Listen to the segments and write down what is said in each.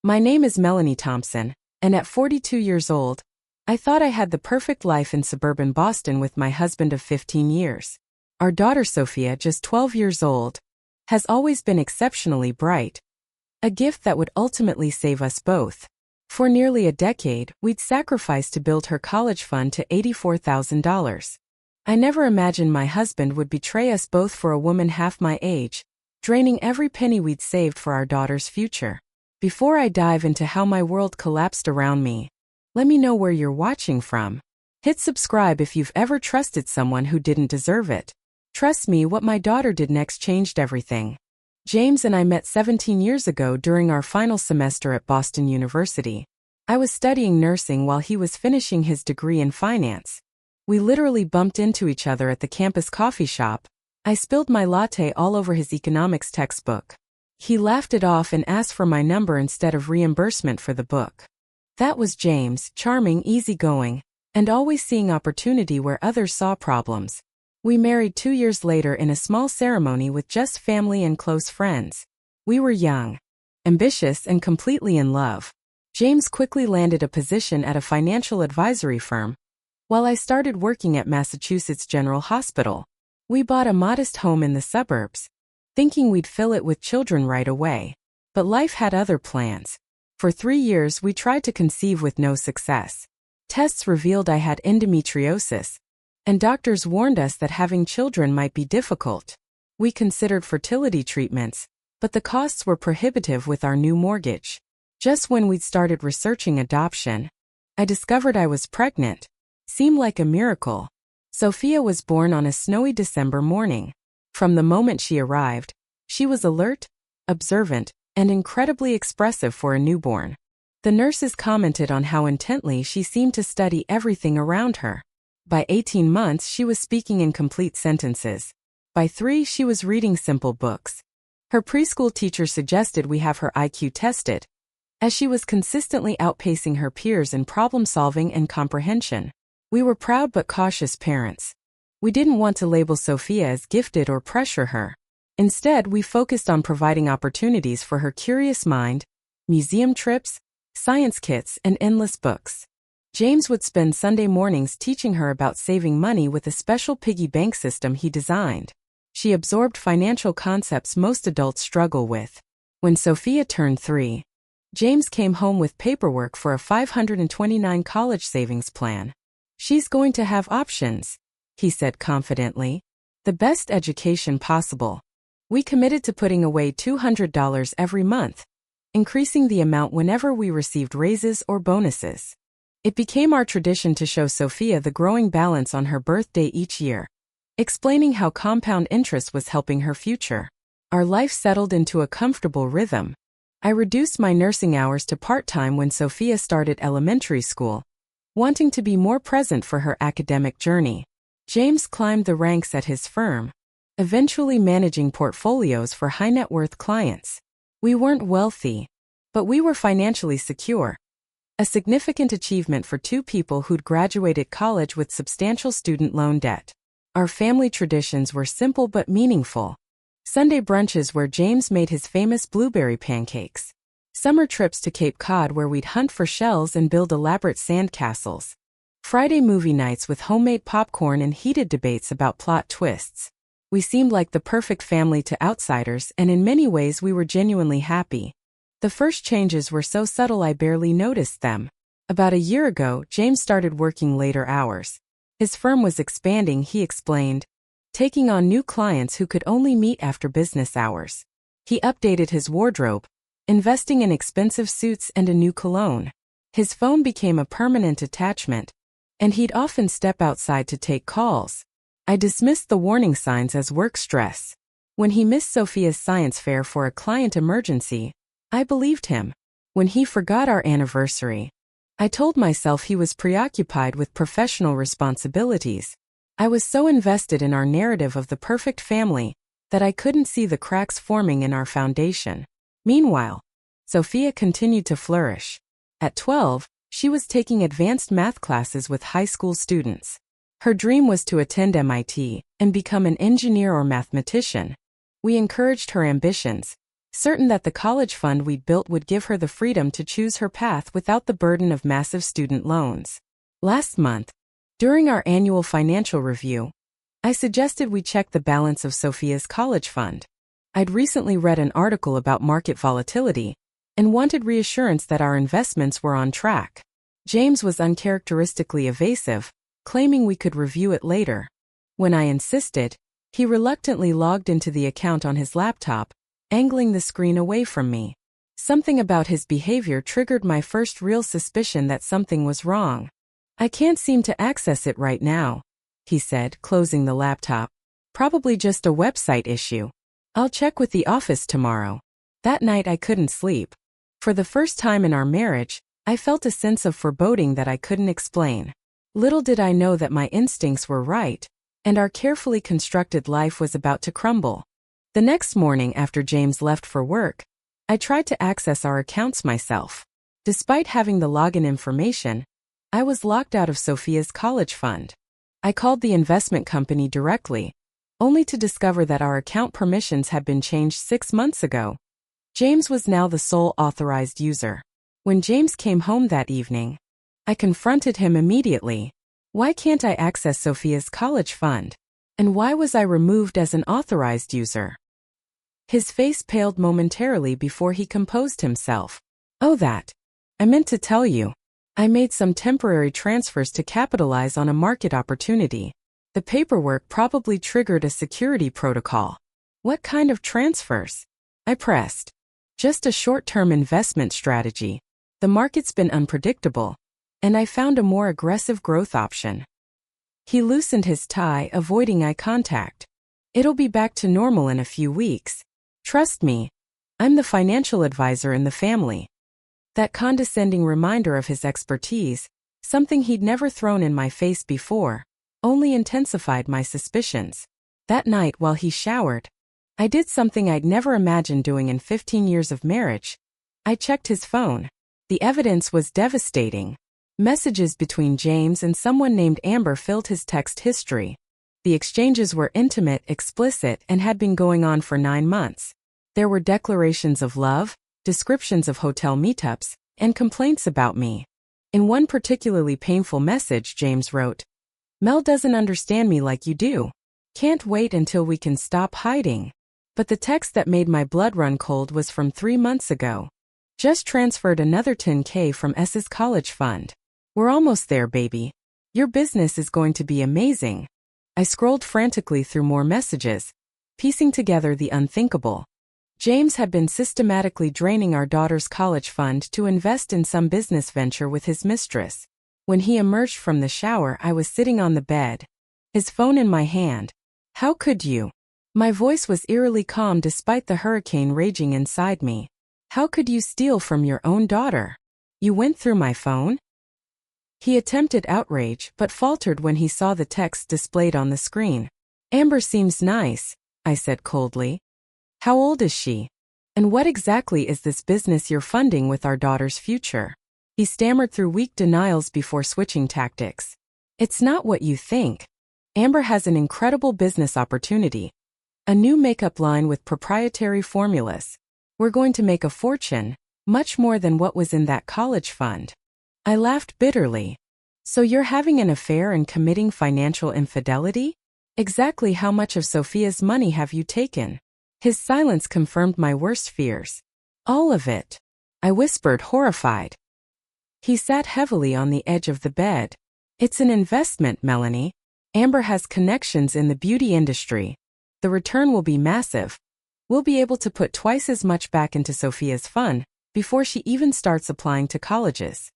My name is Melanie Thompson, and at 42 years old, I thought I had the perfect life in suburban Boston with my husband of 15 years. Our daughter Sophia, just 12 years old, has always been exceptionally bright, a gift that would ultimately save us both. For nearly a decade, we'd sacrificed to build her college fund to $84,000. I never imagined my husband would betray us both for a woman half my age, draining every penny we'd saved for our daughter's future. Before I dive into how my world collapsed around me, let me know where you're watching from. Hit subscribe if you've ever trusted someone who didn't deserve it. Trust me, what my daughter did next changed everything. James and I met 17 years ago during our final semester at Boston University. I was studying nursing while he was finishing his degree in finance. We literally bumped into each other at the campus coffee shop. I spilled my latte all over his economics textbook. He laughed it off and asked for my number instead of reimbursement for the book. That was James, charming, easygoing, and always seeing opportunity where others saw problems. We married 2 years later in a small ceremony with just family and close friends. We were young, ambitious, and completely in love. James quickly landed a position at a financial advisory firm, while I started working at Massachusetts General Hospital. We bought a modest home in the suburbs, thinking we'd fill it with children right away. But life had other plans. For 3 years we tried to conceive with no success. Tests revealed I had endometriosis, and doctors warned us that having children might be difficult. We considered fertility treatments, but the costs were prohibitive with our new mortgage. Just when we'd started researching adoption, I discovered I was pregnant. Seemed like a miracle. Sophia was born on a snowy December morning. From the moment she arrived, she was alert, observant, and incredibly expressive for a newborn. The nurses commented on how intently she seemed to study everything around her. By 18 months, she was speaking in complete sentences. By 3, she was reading simple books. Her preschool teacher suggested we have her IQ tested, as she was consistently outpacing her peers in problem-solving and comprehension. We were proud but cautious parents. We didn't want to label Sophia as gifted or pressure her. Instead, we focused on providing opportunities for her curious mind, museum trips, science kits, and endless books. James would spend Sunday mornings teaching her about saving money with a special piggy bank system he designed. She absorbed financial concepts most adults struggle with. When Sophia turned 3, James came home with paperwork for a $529 college savings plan. "She's going to have options," he said confidently. "The best education possible." We committed to putting away $200 every month, increasing the amount whenever we received raises or bonuses. It became our tradition to show Sophia the growing balance on her birthday each year, explaining how compound interest was helping her future. Our life settled into a comfortable rhythm. I reduced my nursing hours to part-time when Sophia started elementary school, wanting to be more present for her academic journey. James climbed the ranks at his firm, eventually managing portfolios for high-net-worth clients. We weren't wealthy, but we were financially secure. A significant achievement for two people who'd graduated college with substantial student loan debt. Our family traditions were simple but meaningful. Sunday brunches where James made his famous blueberry pancakes. Summer trips to Cape Cod where we'd hunt for shells and build elaborate sand castles. Friday movie nights with homemade popcorn and heated debates about plot twists. We seemed like the perfect family to outsiders, and in many ways we were genuinely happy. The first changes were so subtle I barely noticed them. About a year ago, James started working later hours. His firm was expanding, he explained, taking on new clients who could only meet after business hours. He updated his wardrobe, investing in expensive suits and a new cologne. His phone became a permanent attachment, and he'd often step outside to take calls. I dismissed the warning signs as work stress. When he missed Sophia's science fair for a client emergency, I believed him. When he forgot our anniversary, I told myself he was preoccupied with professional responsibilities. I was so invested in our narrative of the perfect family that I couldn't see the cracks forming in our foundation. Meanwhile, Sophia continued to flourish. At 12, she was taking advanced math classes with high school students. Her dream was to attend MIT and become an engineer or mathematician. We encouraged her ambitions, certain that the college fund we'd built would give her the freedom to choose her path without the burden of massive student loans. Last month, during our annual financial review, I suggested we check the balance of Sophia's college fund. I'd recently read an article about market volatility and wanted reassurance that our investments were on track. James was uncharacteristically evasive, claiming we could review it later. When I insisted, he reluctantly logged into the account on his laptop, angling the screen away from me. Something about his behavior triggered my first real suspicion that something was wrong. "I can't seem to access it right now," he said, closing the laptop. "Probably just a website issue. I'll check with the office tomorrow." That night I couldn't sleep. For the first time in our marriage, I felt a sense of foreboding that I couldn't explain. Little did I know that my instincts were right, and our carefully constructed life was about to crumble. The next morning after James left for work, I tried to access our accounts myself. Despite having the login information, I was locked out of Sophia's college fund. I called the investment company directly, only to discover that our account permissions had been changed 6 months ago. James was now the sole authorized user. When James came home that evening, I confronted him immediately. Why can't I access Sophia's college fund? And why was I removed as an authorized user? His face paled momentarily before he composed himself. "Oh, that. I meant to tell you. I made some temporary transfers to capitalize on a market opportunity. The paperwork probably triggered a security protocol." "What kind of transfers?" I pressed. "Just a short-term investment strategy. The market's been unpredictable, and I found a more aggressive growth option." He loosened his tie, avoiding eye contact. "It'll be back to normal in a few weeks. Trust me. I'm the financial advisor in the family." That condescending reminder of his expertise, something he'd never thrown in my face before, only intensified my suspicions. That night while he showered, I did something I'd never imagined doing in 15 years of marriage. I checked his phone. The evidence was devastating. Messages between James and someone named Amber filled his text history. The exchanges were intimate, explicit, and had been going on for 9 months. There were declarations of love, descriptions of hotel meetups, and complaints about me. In one particularly painful message, James wrote, "Mel doesn't understand me like you do. Can't wait until we can stop hiding." But the text that made my blood run cold was from 3 months ago. "Just transferred another $10K from S's college fund. We're almost there, baby. Your business is going to be amazing." I scrolled frantically through more messages, piecing together the unthinkable. James had been systematically draining our daughter's college fund to invest in some business venture with his mistress. When he emerged from the shower, I was sitting on the bed, his phone in my hand. "How could you?" My voice was eerily calm despite the hurricane raging inside me. "How could you steal from your own daughter? You went through my phone?" He attempted outrage but faltered when he saw the text displayed on the screen. "Amber seems nice," I said coldly. "How old is she? And what exactly is this business you're funding with our daughter's future?" He stammered through weak denials before switching tactics. "It's not what you think. Amber has an incredible business opportunity. A new makeup line with proprietary formulas. We're going to make a fortune, much more than what was in that college fund." I laughed bitterly. "So you're having an affair and committing financial infidelity? Exactly how much of Sophia's money have you taken?" His silence confirmed my worst fears. "All of it," I whispered, horrified. He sat heavily on the edge of the bed. "It's an investment, Melanie. Amber has connections in the beauty industry. The return will be massive. We'll be able to put twice as much back into Sophia's fund before she even starts applying to colleges."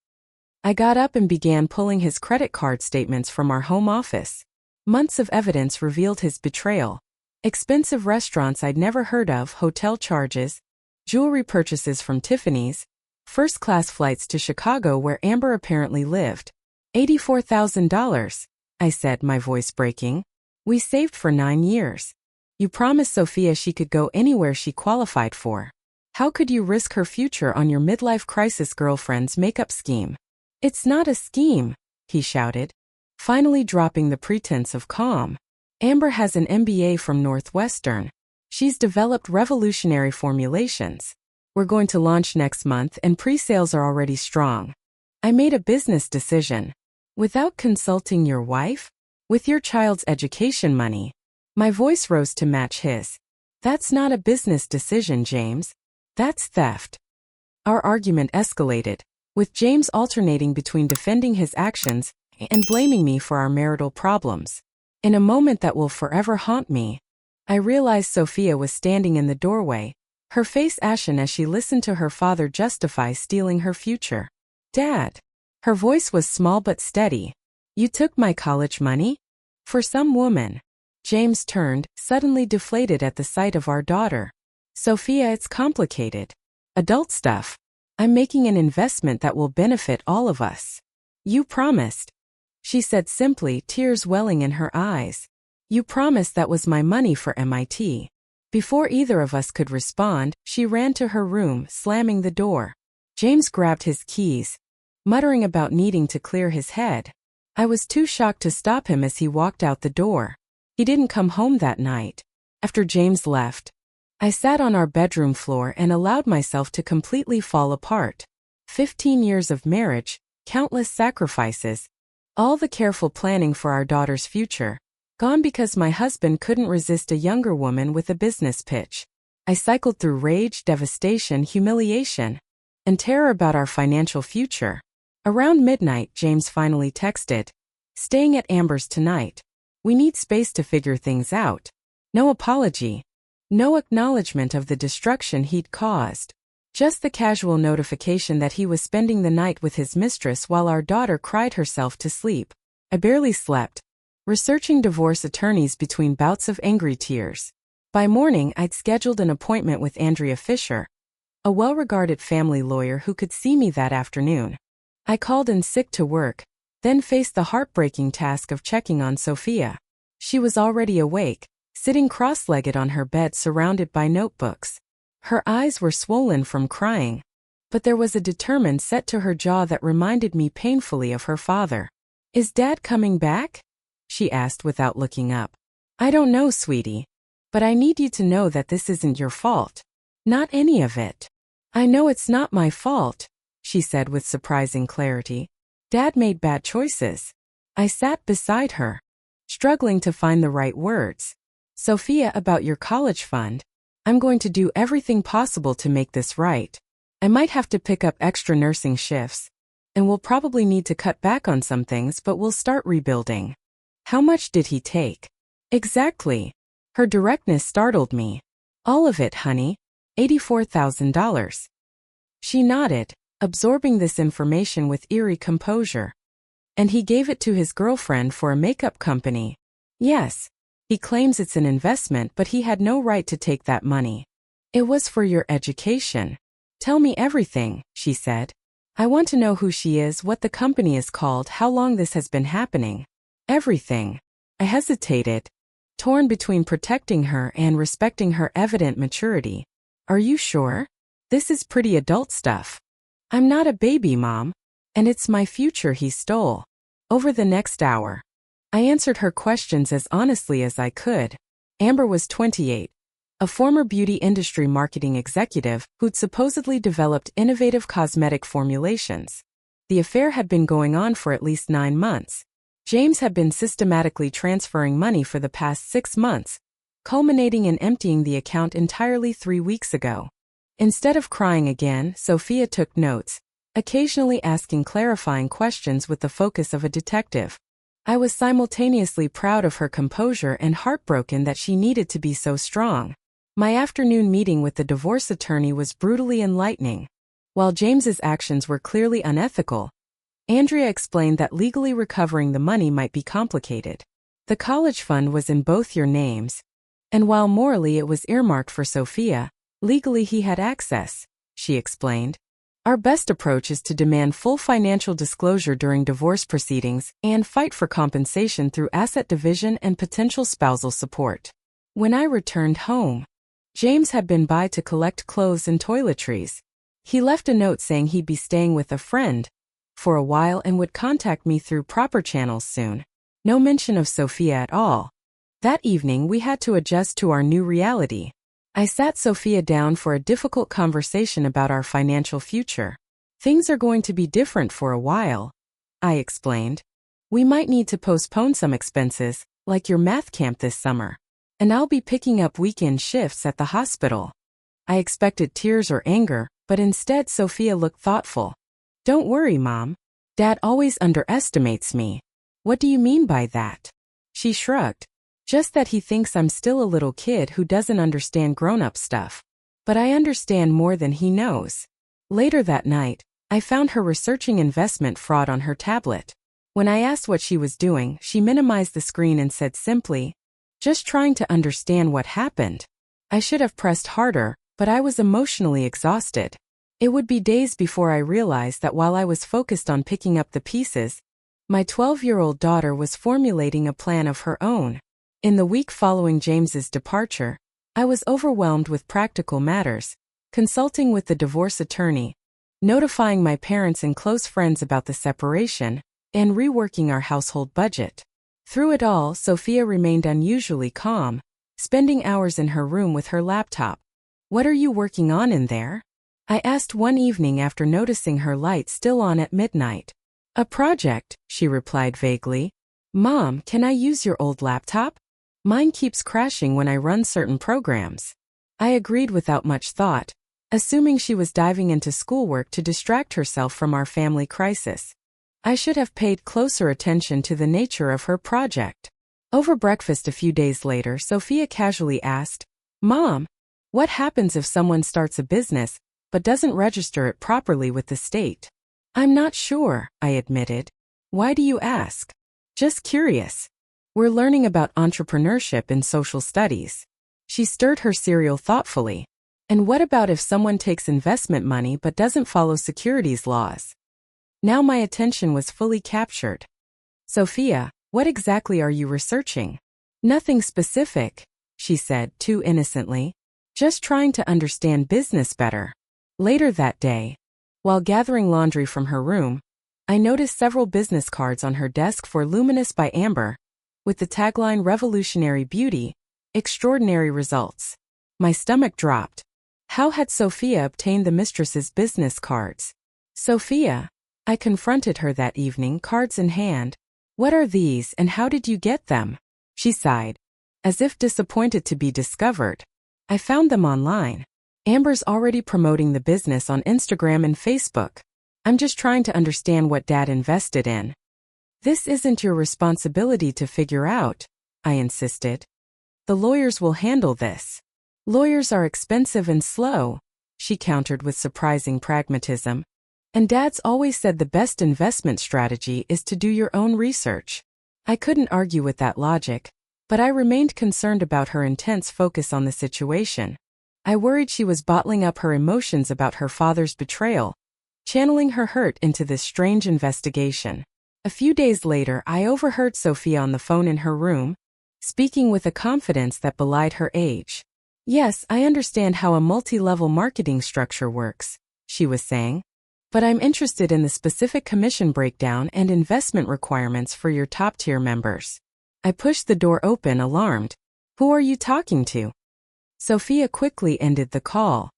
I got up and began pulling his credit card statements from our home office. Months of evidence revealed his betrayal. Expensive restaurants I'd never heard of, hotel charges, jewelry purchases from Tiffany's, first-class flights to Chicago where Amber apparently lived. $84,000, I said, my voice breaking. "We saved for 9 years. You promised Sophia she could go anywhere she qualified for. How could you risk her future on your midlife crisis girlfriend's makeup scheme?" "It's not a scheme," he shouted, finally dropping the pretense of calm. "Amber has an MBA from Northwestern. She's developed revolutionary formulations. We're going to launch next month and pre-sales are already strong. I made a business decision. Without consulting your wife? With your child's education money. My voice rose to match his. That's not a business decision, James. That's theft. Our argument escalated, with James alternating between defending his actions and blaming me for our marital problems. In a moment that will forever haunt me, I realized Sophia was standing in the doorway, her face ashen as she listened to her father justify stealing her future. Dad. Her voice was small but steady. You took my college money? For some woman. James turned, suddenly deflated at the sight of our daughter. Sophia, it's complicated. Adult stuff. I'm making an investment that will benefit all of us. You promised. She said simply, tears welling in her eyes. You promised that was my money for MIT. Before either of us could respond, she ran to her room, slamming the door. James grabbed his keys, muttering about needing to clear his head. I was too shocked to stop him as he walked out the door. He didn't come home that night. After James left, I sat on our bedroom floor and allowed myself to completely fall apart. 15 years of marriage, countless sacrifices, all the careful planning for our daughter's future, gone because my husband couldn't resist a younger woman with a business pitch. I cycled through rage, devastation, humiliation, and terror about our financial future. Around midnight, James finally texted, "Staying at Amber's tonight. We need space to figure things out." No apology. No acknowledgement of the destruction he'd caused. Just the casual notification that he was spending the night with his mistress while our daughter cried herself to sleep. I barely slept, researching divorce attorneys between bouts of angry tears. By morning, I'd scheduled an appointment with Andrea Fisher, a well-regarded family lawyer who could see me that afternoon. I called in sick to work, then faced the heartbreaking task of checking on Sophia. She was already awake, sitting cross-legged on her bed surrounded by notebooks. Her eyes were swollen from crying, but there was a determined set to her jaw that reminded me painfully of her father. "Is Dad coming back?" she asked without looking up. "I don't know, sweetie. But I need you to know that this isn't your fault. Not any of it." "I know it's not my fault," she said with surprising clarity. "Dad made bad choices." I sat beside her, struggling to find the right words. "Sophia, about your college fund. I'm going to do everything possible to make this right. I might have to pick up extra nursing shifts, and we'll probably need to cut back on some things, but we'll start rebuilding." "How much did he take?" "Exactly." Her directness startled me. "All of it, honey. $84,000. She nodded, absorbing this information with eerie composure. "And he gave it to his girlfriend for a makeup company." "Yes. He claims it's an investment, but he had no right to take that money." "It was for your education." "Tell me everything," she said. "I want to know who she is, what the company is called, how long this has been happening." "Everything." I hesitated, torn between protecting her and respecting her evident maturity. "Are you sure? This is pretty adult stuff." "I'm not a baby, Mom. And it's my future he stole." Over the next hour, I answered her questions as honestly as I could. Amber was 28, a former beauty industry marketing executive who'd supposedly developed innovative cosmetic formulations. The affair had been going on for at least 9 months. James had been systematically transferring money for the past 6 months, culminating in emptying the account entirely 3 weeks ago. Instead of crying again, Sophia took notes, occasionally asking clarifying questions with the focus of a detective. I was simultaneously proud of her composure and heartbroken that she needed to be so strong. My afternoon meeting with the divorce attorney was brutally enlightening. While James's actions were clearly unethical, Andrea explained that legally recovering the money might be complicated. The college fund was in both your names, and while morally it was earmarked for Sophia, legally he had access, she explained. Our best approach is to demand full financial disclosure during divorce proceedings and fight for compensation through asset division and potential spousal support. When I returned home, James had been by to collect clothes and toiletries. He left a note saying he'd be staying with a friend for a while and would contact me through proper channels soon. No mention of Sophia at all. That evening we had to adjust to our new reality. I sat Sophia down for a difficult conversation about our financial future. Things are going to be different for a while, I explained. We might need to postpone some expenses, like your math camp this summer. And I'll be picking up weekend shifts at the hospital. I expected tears or anger, but instead Sophia looked thoughtful. Don't worry, Mom. Dad always underestimates me. What do you mean by that? She shrugged. Just that he thinks I'm still a little kid who doesn't understand grown-up stuff. But I understand more than he knows. Later that night, I found her researching investment fraud on her tablet. When I asked what she was doing, she minimized the screen and said simply, "Just trying to understand what happened." I should have pressed harder, but I was emotionally exhausted. It would be days before I realized that while I was focused on picking up the pieces, my 12-year-old daughter was formulating a plan of her own. In the week following James's departure, I was overwhelmed with practical matters, consulting with the divorce attorney, notifying my parents and close friends about the separation, and reworking our household budget. Through it all, Sophia remained unusually calm, spending hours in her room with her laptop. "What are you working on in there?" I asked one evening after noticing her light still on at midnight. "A project," she replied vaguely. "Mom, can I use your old laptop? Mine keeps crashing when I run certain programs." I agreed without much thought, assuming she was diving into schoolwork to distract herself from our family crisis. I should have paid closer attention to the nature of her project. Over breakfast a few days later, Sophia casually asked, "Mom, what happens if someone starts a business but doesn't register it properly with the state?" "I'm not sure," I admitted. "Why do you ask?" "Just curious. We're learning about entrepreneurship in social studies." She stirred her cereal thoughtfully. "And what about if someone takes investment money but doesn't follow securities laws?" Now my attention was fully captured. "Sophia, what exactly are you researching?" "Nothing specific," she said, too innocently. "Just trying to understand business better." Later that day, while gathering laundry from her room, I noticed several business cards on her desk for Luminous by Amber, with the tagline "Revolutionary Beauty, Extraordinary Results." My stomach dropped. How had Sophia obtained the Mistress's business cards? "Sophia," I confronted her that evening, cards in hand, "what are these and how did you get them?" She sighed, as if disappointed to be discovered. "I found them online. Amber's already promoting the business on Instagram and Facebook. I'm just trying to understand what Dad invested in." "This isn't your responsibility to figure out," I insisted. "The lawyers will handle this." "Lawyers are expensive and slow," she countered with surprising pragmatism. "And Dad's always said the best investment strategy is to do your own research." I couldn't argue with that logic, but I remained concerned about her intense focus on the situation. I worried she was bottling up her emotions about her father's betrayal, channeling her hurt into this strange investigation. A few days later, I overheard Sophia on the phone in her room, speaking with a confidence that belied her age. "Yes, I understand how a multi-level marketing structure works," she was saying. "But I'm interested in the specific commission breakdown and investment requirements for your top-tier members." I pushed the door open, alarmed. "Who are you talking to?" Sophia quickly ended the call.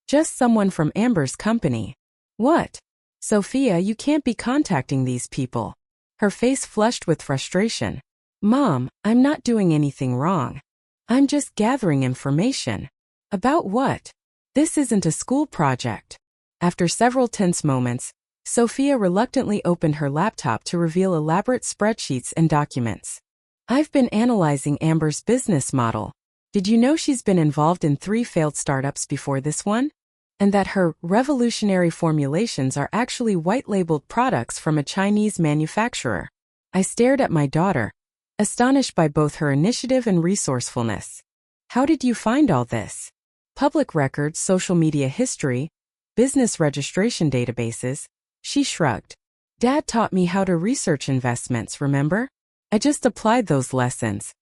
"Just someone from Amber's company." "What?" "Sophia, you can't be contacting these people." Her face flushed with frustration. "Mom, I'm not doing anything wrong. I'm just gathering information." "About what?" "This isn't a school project." After several tense moments, Sophia reluctantly opened her laptop to reveal elaborate spreadsheets and documents. "I've been analyzing Amber's business model. Did you know she's been involved in 3 failed startups before this one? And that her revolutionary formulations are actually white-labeled products from a Chinese manufacturer?" I stared at my daughter, astonished by both her initiative and resourcefulness. "How did you find all this?" "Public records, social media history, business registration databases." She shrugged. "Dad taught me how to research investments, remember? I just applied those lessons."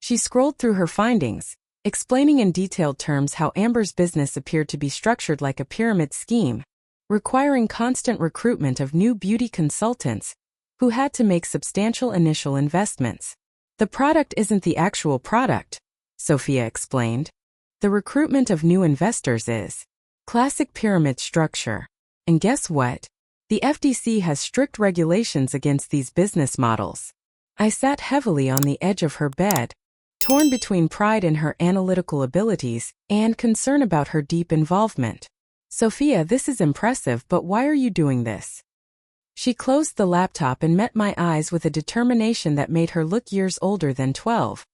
She scrolled through her findings, explaining in detailed terms how Amber's business appeared to be structured like a pyramid scheme, requiring constant recruitment of new beauty consultants who had to make substantial initial investments. "The product isn't the actual product," Sophia explained. The recruitment of new investors is classic pyramid structure. And guess what? The FTC has strict regulations against these business models. I sat heavily on the edge of her bed, torn between pride in her analytical abilities and concern about her deep involvement. Sophia, this is impressive, but why are you doing this? She closed the laptop and met my eyes with a determination that made her look years older than 12.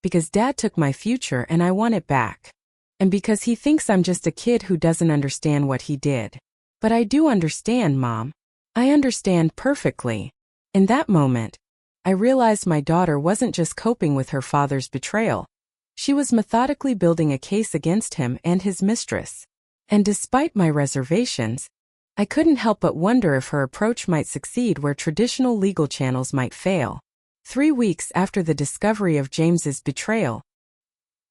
Because Dad took my future and I want it back. And because he thinks I'm just a kid who doesn't understand what he did. But I do understand, Mom. I understand perfectly. In that moment, I realized my daughter wasn't just coping with her father's betrayal. She was methodically building a case against him and his mistress. And despite my reservations, I couldn't help but wonder if her approach might succeed where traditional legal channels might fail. 3 weeks after the discovery of James's betrayal,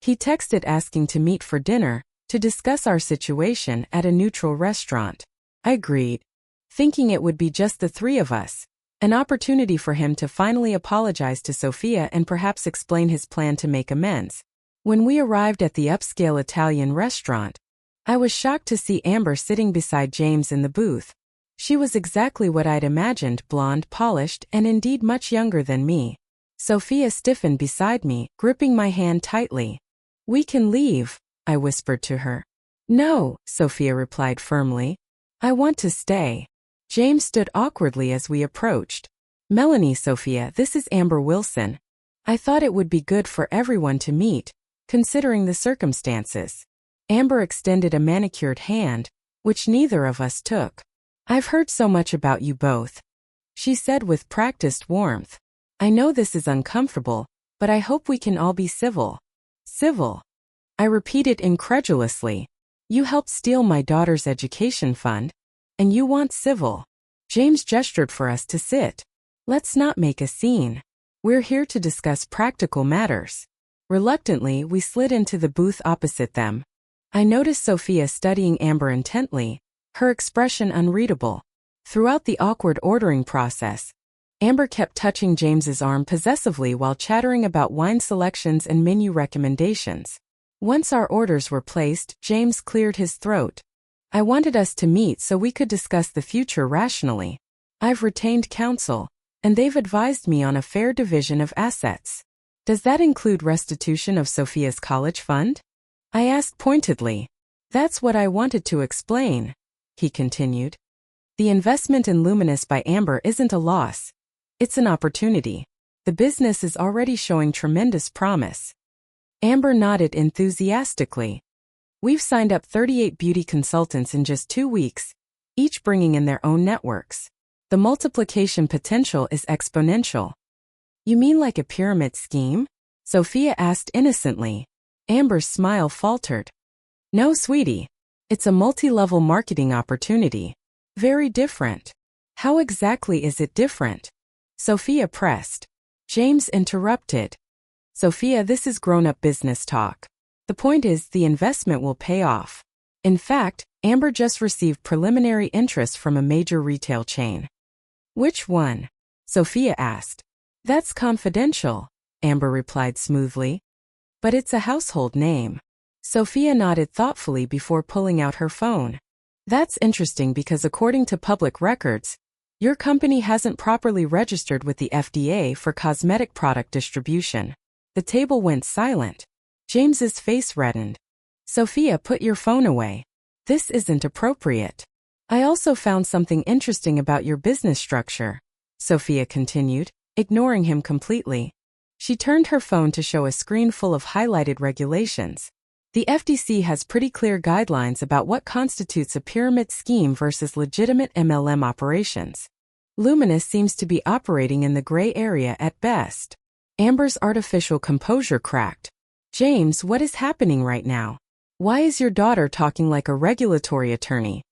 he texted asking to meet for dinner to discuss our situation at a neutral restaurant. I agreed, thinking it would be just the three of us, an opportunity for him to finally apologize to Sophia and perhaps explain his plan to make amends. When we arrived at the upscale Italian restaurant, I was shocked to see Amber sitting beside James in the booth. She was exactly what I'd imagined, blonde, polished, and indeed much younger than me. Sophia stiffened beside me, gripping my hand tightly. "We can leave," I whispered to her. "No," Sophia replied firmly. "I want to stay." James stood awkwardly as we approached. "Melanie, Sophia, this is Amber Wilson. I thought it would be good for everyone to meet, considering the circumstances." Amber extended a manicured hand, which neither of us took. "I've heard so much about you both," she said with practiced warmth. "I know this is uncomfortable, but I hope we can all be civil." "Civil?" I repeated incredulously. "You helped steal my daughter's education fund, and you want civil?" James gestured for us to sit. "Let's not make a scene. We're here to discuss practical matters." Reluctantly, we slid into the booth opposite them. I noticed Sophia studying Amber intently, her expression unreadable. Throughout the awkward ordering process, Amber kept touching James's arm possessively while chattering about wine selections and menu recommendations. Once our orders were placed, James cleared his throat. "I wanted us to meet so we could discuss the future rationally. I've retained counsel, and they've advised me on a fair division of assets." "Does that include restitution of Sophia's college fund?" I asked pointedly. "That's what I wanted to explain," he continued. "The investment in Luminous by Amber isn't a loss. It's an opportunity. The business is already showing tremendous promise." Amber nodded enthusiastically. "We've signed up 38 beauty consultants in just 2 weeks, each bringing in their own networks. The multiplication potential is exponential." "You mean like a pyramid scheme?" Sophia asked innocently. Amber's smile faltered. "No, sweetie. It's a multi-level marketing opportunity. Very different." "How exactly is it different?" Sophia pressed. James interrupted. "Sophia, this is grown-up business talk. The point is the investment will pay off. In fact, Amber just received preliminary interest from a major retail chain." "Which one?" Sophia asked. "That's confidential," Amber replied smoothly. "But it's a household name." Sophia nodded thoughtfully before pulling out her phone. "That's interesting because according to public records, your company hasn't properly registered with the FDA for cosmetic product distribution." The table went silent. James's face reddened. "Sophia, put your phone away. This isn't appropriate." "I also found something interesting about your business structure," Sophia continued, ignoring him completely. She turned her phone to show a screen full of highlighted regulations. "The FTC has pretty clear guidelines about what constitutes a pyramid scheme versus legitimate MLM operations. Luminous seems to be operating in the gray area at best." Amber's artificial composure cracked. "James, what is happening right now? Why is your daughter talking like a regulatory attorney?"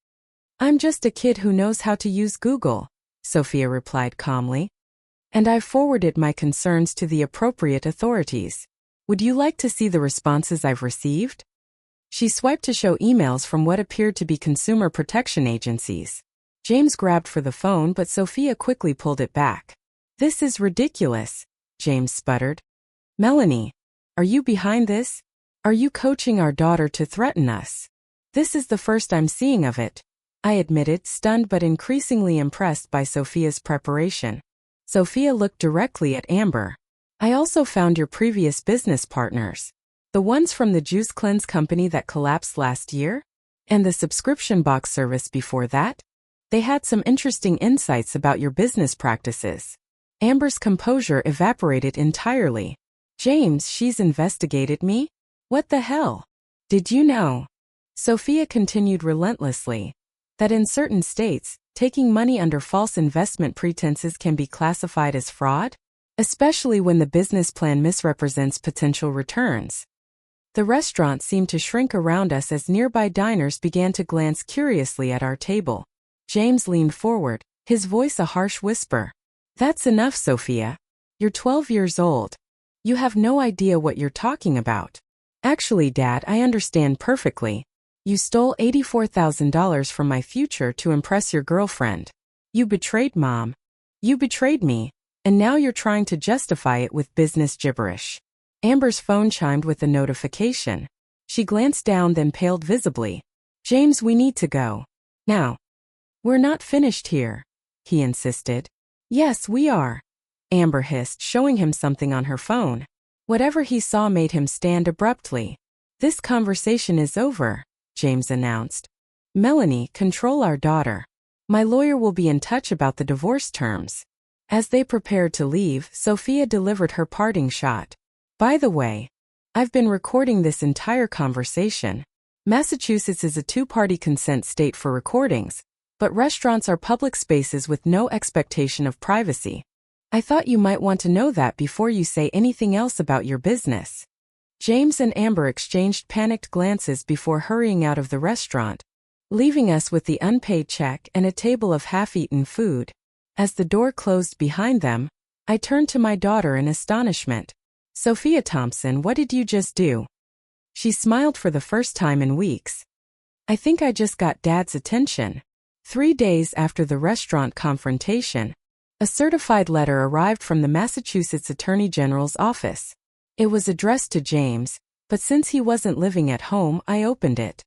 "I'm just a kid who knows how to use Google," Sophia replied calmly. "And I've forwarded my concerns to the appropriate authorities. Would you like to see the responses I've received?" She swiped to show emails from what appeared to be consumer protection agencies. James grabbed for the phone, but Sophia quickly pulled it back. "This is ridiculous," James sputtered. "Melanie, are you behind this?" Are you coaching our daughter to threaten us? This is the first I'm seeing of it, I admitted, stunned but increasingly impressed by Sophia's preparation. Sophia looked directly at Amber. I also found your previous business partners. The ones from the juice cleanse company that collapsed last year? And the subscription box service before that? They had some interesting insights about your business practices. Amber's composure evaporated entirely. James, she's investigated me? What the hell? Did you know? Sophia continued relentlessly. That in certain states, taking money under false investment pretenses can be classified as fraud? Especially when the business plan misrepresents potential returns. The restaurant seemed to shrink around us as nearby diners began to glance curiously at our table. James leaned forward, his voice a harsh whisper. That's enough, Sophia. You're 12 years old. You have no idea what you're talking about. Actually, Dad, I understand perfectly. You stole $84,000 from my future to impress your girlfriend. You betrayed Mom. You betrayed me, and now you're trying to justify it with business gibberish. Amber's phone chimed with a notification. She glanced down, then paled visibly. James, we need to go. Now. We're not finished here, he insisted. Yes, we are, Amber hissed, showing him something on her phone. Whatever he saw made him stand abruptly. This conversation is over, James announced. Melanie, control our daughter. My lawyer will be in touch about the divorce terms. As they prepared to leave, Sophia delivered her parting shot. By the way, I've been recording this entire conversation. Massachusetts is a two-party consent state for recordings, but restaurants are public spaces with no expectation of privacy. I thought you might want to know that before you say anything else about your business. James and Amber exchanged panicked glances before hurrying out of the restaurant, leaving us with the unpaid check and a table of half-eaten food. As the door closed behind them, I turned to my daughter in astonishment. Sophia Thompson, what did you just do? She smiled for the first time in weeks. I think I just got Dad's attention. 3 days after the restaurant confrontation, a certified letter arrived from the Massachusetts Attorney General's office. It was addressed to James, but since he wasn't living at home, I opened it.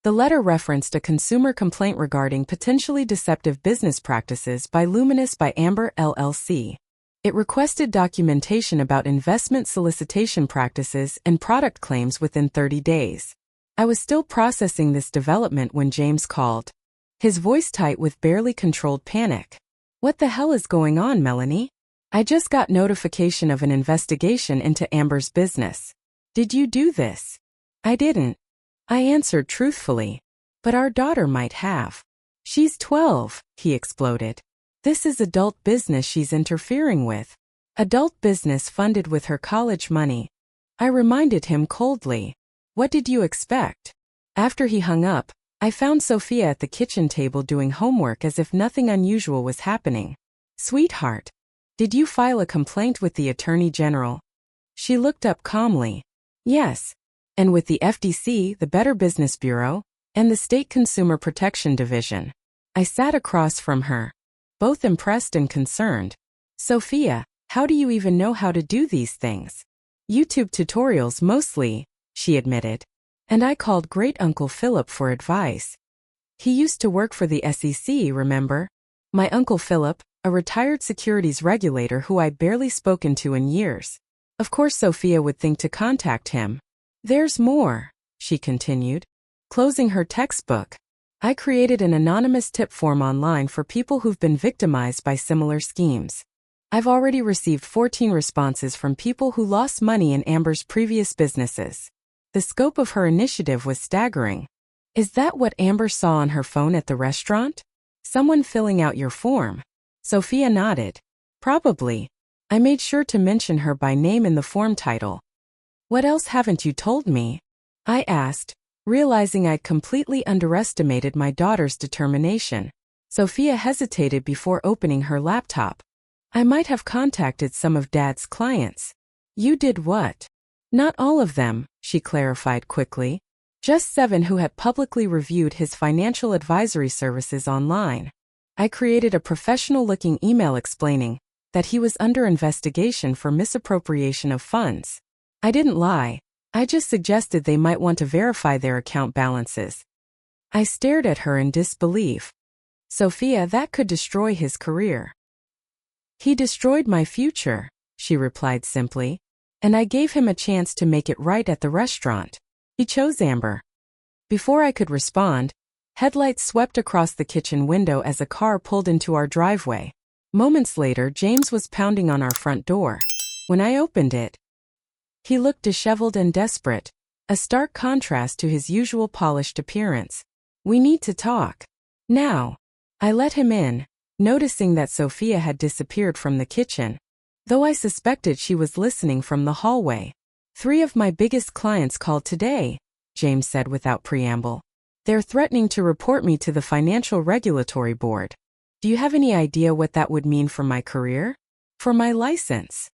The letter referenced a consumer complaint regarding potentially deceptive business practices by Luminous by Amber LLC. It requested documentation about investment solicitation practices and product claims within 30 days. I was still processing this development when James called, his voice tight with barely controlled panic. What the hell is going on, Melanie? I just got notification of an investigation into Amber's business. Did you do this? I didn't. I answered truthfully. But our daughter might have. She's 12, he exploded. This is adult business she's interfering with. Adult business funded with her college money. I reminded him coldly. What did you expect? After he hung up, I found Sophia at the kitchen table doing homework as if nothing unusual was happening. Sweetheart, did you file a complaint with the Attorney General? She looked up calmly. Yes. And with the FDC, the Better Business Bureau, and the State Consumer Protection Division. I sat across from her, both impressed and concerned. Sophia, how do you even know how to do these things? YouTube tutorials mostly, she admitted. And I called Great Uncle Philip for advice. He used to work for the SEC, remember? My Uncle Philip, a retired securities regulator who I'd barely spoken to in years. Of course Sophia would think to contact him. There's more, she continued, closing her textbook. I created an anonymous tip form online for people who've been victimized by similar schemes. I've already received 14 responses from people who lost money in Amber's previous businesses. The scope of her initiative was staggering. Is that what Amber saw on her phone at the restaurant? Someone filling out your form? Sophia nodded. Probably. I made sure to mention her by name in the form title. What else haven't you told me? I asked, realizing I'd completely underestimated my daughter's determination. Sophia hesitated before opening her laptop. I might have contacted some of Dad's clients. You did what? Not all of them, she clarified quickly. Just 7 who had publicly reviewed his financial advisory services online. I created a professional-looking email explaining that he was under investigation for misappropriation of funds. I didn't lie. I just suggested they might want to verify their account balances. I stared at her in disbelief. Sophia, that could destroy his career. He destroyed my future, she replied simply, and I gave him a chance to make it right at the restaurant. He chose Amber. Before I could respond, headlights swept across the kitchen window as a car pulled into our driveway. Moments later, James was pounding on our front door. When I opened it, he looked disheveled and desperate, a stark contrast to his usual polished appearance. We need to talk. Now. I let him in, noticing that Sophia had disappeared from the kitchen, though I suspected she was listening from the hallway. 3 of my biggest clients called today, James said without preamble. They're threatening to report me to the Financial Regulatory Board. Do you have any idea what that would mean for my career? For my license?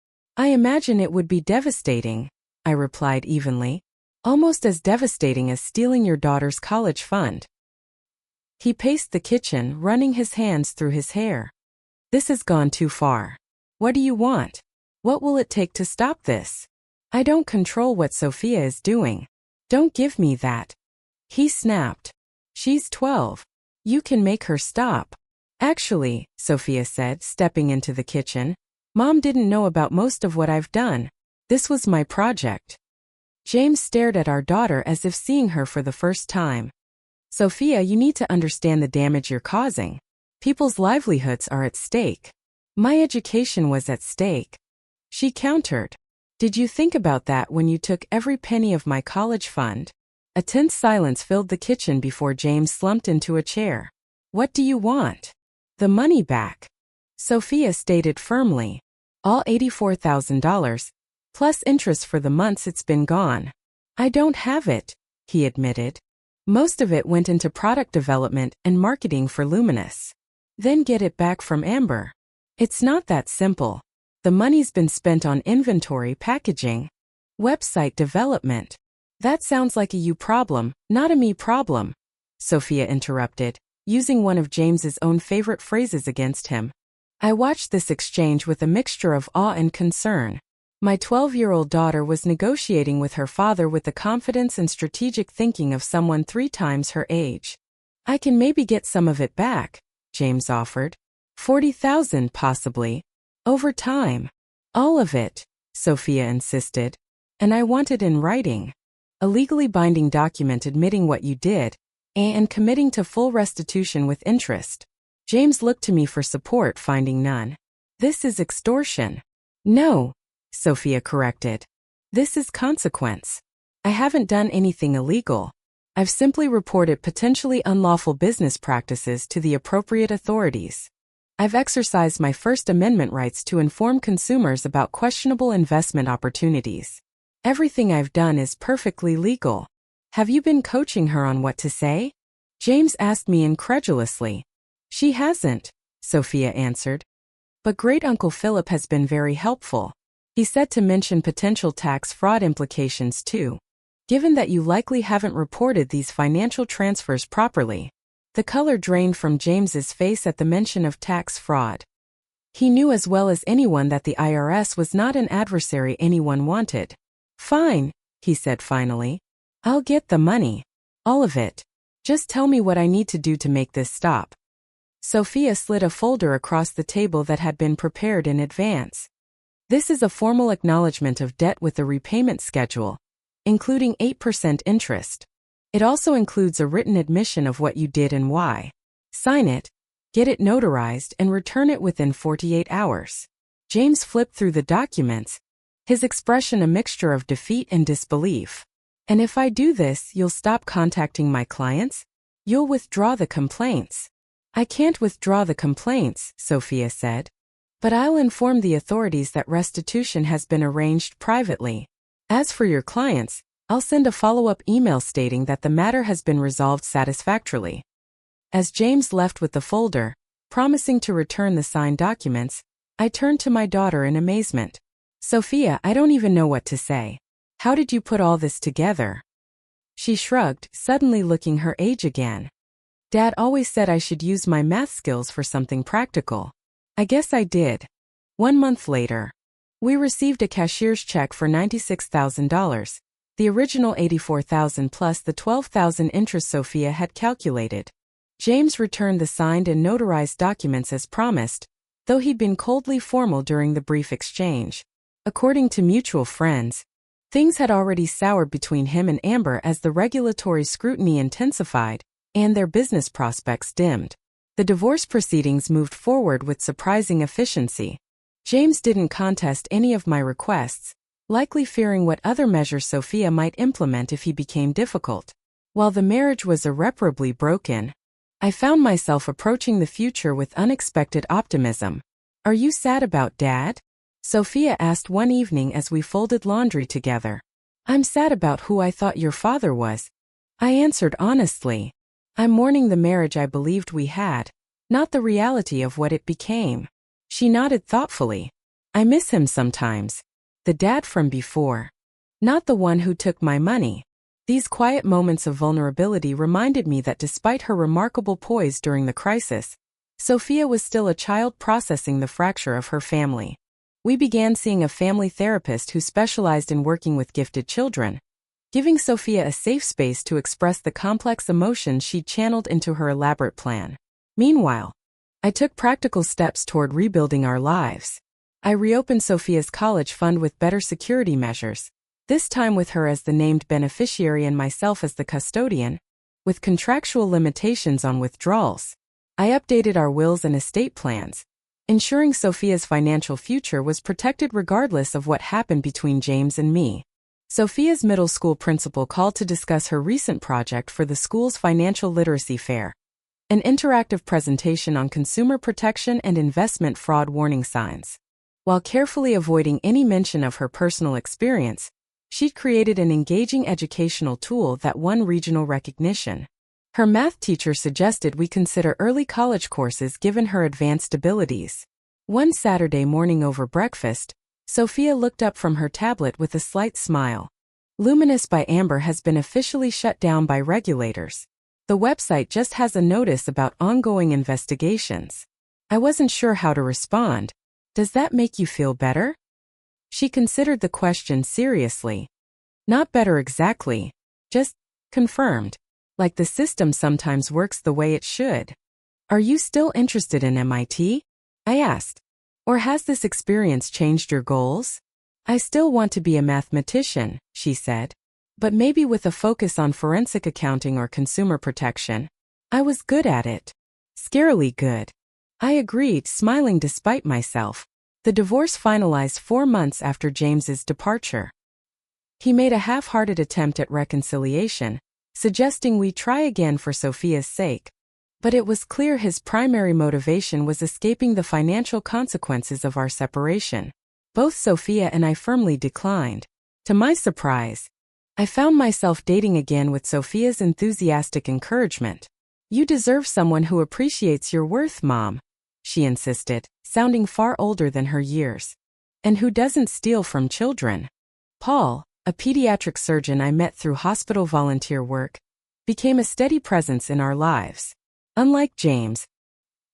I imagine it would be devastating, I replied evenly. Almost as devastating as stealing your daughter's college fund. He paced the kitchen, running his hands through his hair. This has gone too far. What do you want? What will it take to stop this? I don't control what Sophia is doing. Don't give me that. He snapped. She's 12. You can make her stop. Actually, Sophia said, stepping into the kitchen, Mom didn't know about most of what I've done. This was my project. James stared at our daughter as if seeing her for the first time. Sophia, you need to understand the damage you're causing. People's livelihoods are at stake. My education was at stake. She countered. Did you think about that when you took every penny of my college fund? A tense silence filled the kitchen before James slumped into a chair. What do you want? The money back. Sophia stated firmly. All $84,000, plus interest for the months it's been gone. I don't have it, he admitted. Most of it went into product development and marketing for Luminous. Then get it back from Amber. It's not that simple. The money's been spent on inventory, packaging, website development. That sounds like a you problem, not a me problem, Sophia interrupted, using one of James's own favorite phrases against him. I watched this exchange with a mixture of awe and concern. My 12-year-old daughter was negotiating with her father with the confidence and strategic thinking of someone 3 times her age. I can maybe get some of it back, James offered. 40,000 possibly. Over time. All of it, Sophia insisted. And I want it in writing. A legally binding document admitting what you did, and committing to full restitution with interest. James looked to me for support, finding none. This is extortion. No, Sophia corrected. This is consequence. I haven't done anything illegal. I've simply reported potentially unlawful business practices to the appropriate authorities. I've exercised my First Amendment rights to inform consumers about questionable investment opportunities. Everything I've done is perfectly legal. Have you been coaching her on what to say? James asked me incredulously. She hasn't, Sophia answered. But Great-Uncle Philip has been very helpful. He said to mention potential tax fraud implications too. Given that you likely haven't reported these financial transfers properly. The color drained from James's face at the mention of tax fraud. He knew as well as anyone that the IRS was not an adversary anyone wanted. Fine, he said finally. I'll get the money. All of it. Just tell me what I need to do to make this stop. Sophia slid a folder across the table that had been prepared in advance. This is a formal acknowledgement of debt with a repayment schedule, including 8% interest. It also includes a written admission of what you did and why. Sign it, get it notarized, and return it within 48 hours. James flipped through the documents, his expression a mixture of defeat and disbelief. And if I do this, you'll stop contacting my clients? You'll withdraw the complaints. I can't withdraw the complaints, Sophia said. But I'll inform the authorities that restitution has been arranged privately. As for your clients, I'll send a follow-up email stating that the matter has been resolved satisfactorily. As James left with the folder, promising to return the signed documents, I turned to my daughter in amazement. Sophia, I don't even know what to say. How did you put all this together? She shrugged, suddenly looking her age again. Dad always said I should use my math skills for something practical. I guess I did. 1 month later, we received a cashier's check for $96,000, the original $84,000 plus the $12,000 interest Sophia had calculated. James returned the signed and notarized documents as promised, though he'd been coldly formal during the brief exchange. According to mutual friends, things had already soured between him and Amber as the regulatory scrutiny intensified and their business prospects dimmed. The divorce proceedings moved forward with surprising efficiency. James didn't contest any of my requests, likely fearing what other measures Sophia might implement if he became difficult. While the marriage was irreparably broken, I found myself approaching the future with unexpected optimism. "Are you sad about Dad?" Sophia asked one evening as we folded laundry together. "I'm sad about who I thought your father was," I answered honestly. "I'm mourning the marriage I believed we had, not the reality of what it became." She nodded thoughtfully. "I miss him sometimes. The dad from before. Not the one who took my money." These quiet moments of vulnerability reminded me that despite her remarkable poise during the crisis, Sophia was still a child processing the fracture of her family. We began seeing a family therapist who specialized in working with gifted children, giving Sophia a safe space to express the complex emotions she'd channeled into her elaborate plan. Meanwhile, I took practical steps toward rebuilding our lives. I reopened Sophia's college fund with better security measures, this time with her as the named beneficiary and myself as the custodian, with contractual limitations on withdrawals. I updated our wills and estate plans, ensuring Sophia's financial future was protected regardless of what happened between James and me. Sophia's middle school principal called to discuss her recent project for the school's financial literacy fair, an interactive presentation on consumer protection and investment fraud warning signs. While carefully avoiding any mention of her personal experience, she'd created an engaging educational tool that won regional recognition. Her math teacher suggested we consider early college courses given her advanced abilities. One Saturday morning over breakfast, Sophia looked up from her tablet with a slight smile. "Luminous by Amber has been officially shut down by regulators. The website just has a notice about ongoing investigations." I wasn't sure how to respond. "Does that make you feel better?" She considered the question seriously. "Not better exactly. Just confirmed. Like the system sometimes works the way it should." "Are you still interested in MIT?" I asked. "Or has this experience changed your goals?" "I still want to be a mathematician," she said. "But maybe with a focus on forensic accounting or consumer protection. I was good at it. Scarily good." I agreed, smiling despite myself. The divorce finalized 4 months after James's departure. He made a half-hearted attempt at reconciliation, suggesting we try again for Sophia's sake. But it was clear his primary motivation was escaping the financial consequences of our separation. Both Sophia and I firmly declined. To my surprise, I found myself dating again with Sophia's enthusiastic encouragement. "You deserve someone who appreciates your worth, Mom," she insisted, sounding far older than her years. "And who doesn't steal from children." Paul, a pediatric surgeon I met through hospital volunteer work, became a steady presence in our lives. Unlike James,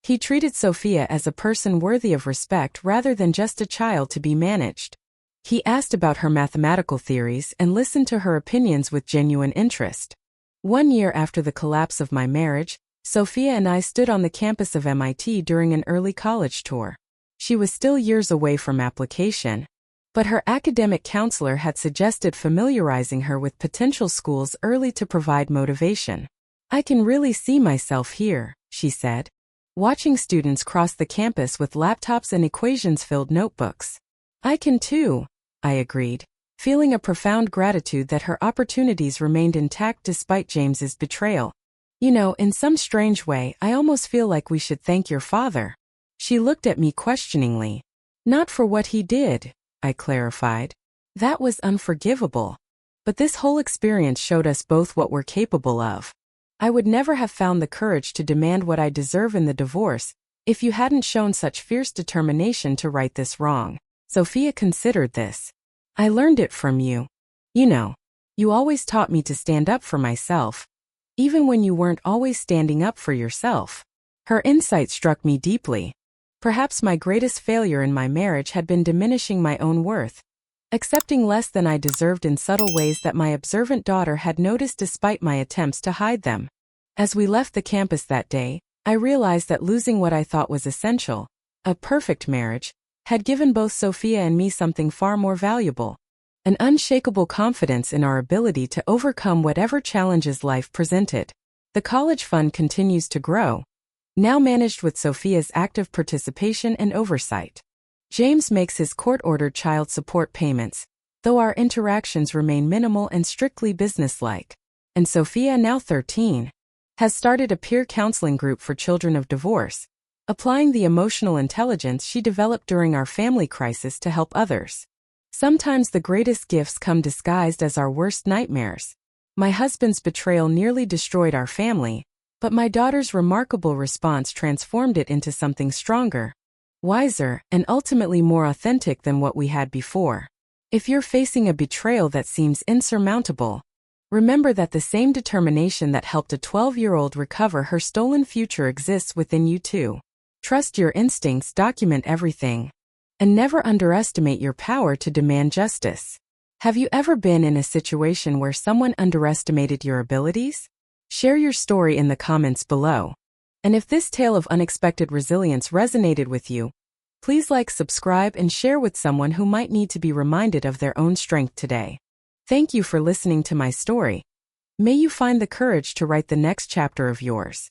he treated Sophia as a person worthy of respect rather than just a child to be managed. He asked about her mathematical theories and listened to her opinions with genuine interest. 1 year after the collapse of my marriage, Sophia and I stood on the campus of MIT during an early college tour. She was still years away from application, but her academic counselor had suggested familiarizing her with potential schools early to provide motivation. "I can really see myself here," she said, watching students cross the campus with laptops and equations-filled notebooks. "I can too," I agreed, feeling a profound gratitude that her opportunities remained intact despite James's betrayal. "You know, in some strange way, I almost feel like we should thank your father." She looked at me questioningly. "Not for what he did," I clarified. "That was unforgivable. But this whole experience showed us both what we're capable of. I would never have found the courage to demand what I deserve in the divorce if you hadn't shown such fierce determination to right this wrong." Sophia considered this. "I learned it from you. You know, you always taught me to stand up for myself, even when you weren't always standing up for yourself." Her insight struck me deeply. Perhaps my greatest failure in my marriage had been diminishing my own worth. accepting less than I deserved in subtle ways that my observant daughter had noticed despite my attempts to hide them. As we left the campus that day, I realized that losing what I thought was essential, a perfect marriage, had given both Sophia and me something far more valuable. An unshakable confidence in our ability to overcome whatever challenges life presented. The college fund continues to grow, now managed with Sophia's active participation and oversight. James makes his court-ordered child support payments, though our interactions remain minimal and strictly businesslike. And Sophia, now 13, has started a peer counseling group for children of divorce, applying the emotional intelligence she developed during our family crisis to help others. Sometimes the greatest gifts come disguised as our worst nightmares. My husband's betrayal nearly destroyed our family, but my daughter's remarkable response transformed it into something stronger, wiser, and ultimately more authentic than what we had before. If you're facing a betrayal that seems insurmountable, remember that the same determination that helped a 12-year-old recover her stolen future exists within you too. Trust your instincts, document everything, and never underestimate your power to demand justice. Have you ever been in a situation where someone underestimated your abilities? Share your story in the comments below. And if this tale of unexpected resilience resonated with you, please like, subscribe, and share with someone who might need to be reminded of their own strength today. Thank you for listening to my story. May you find the courage to write the next chapter of yours.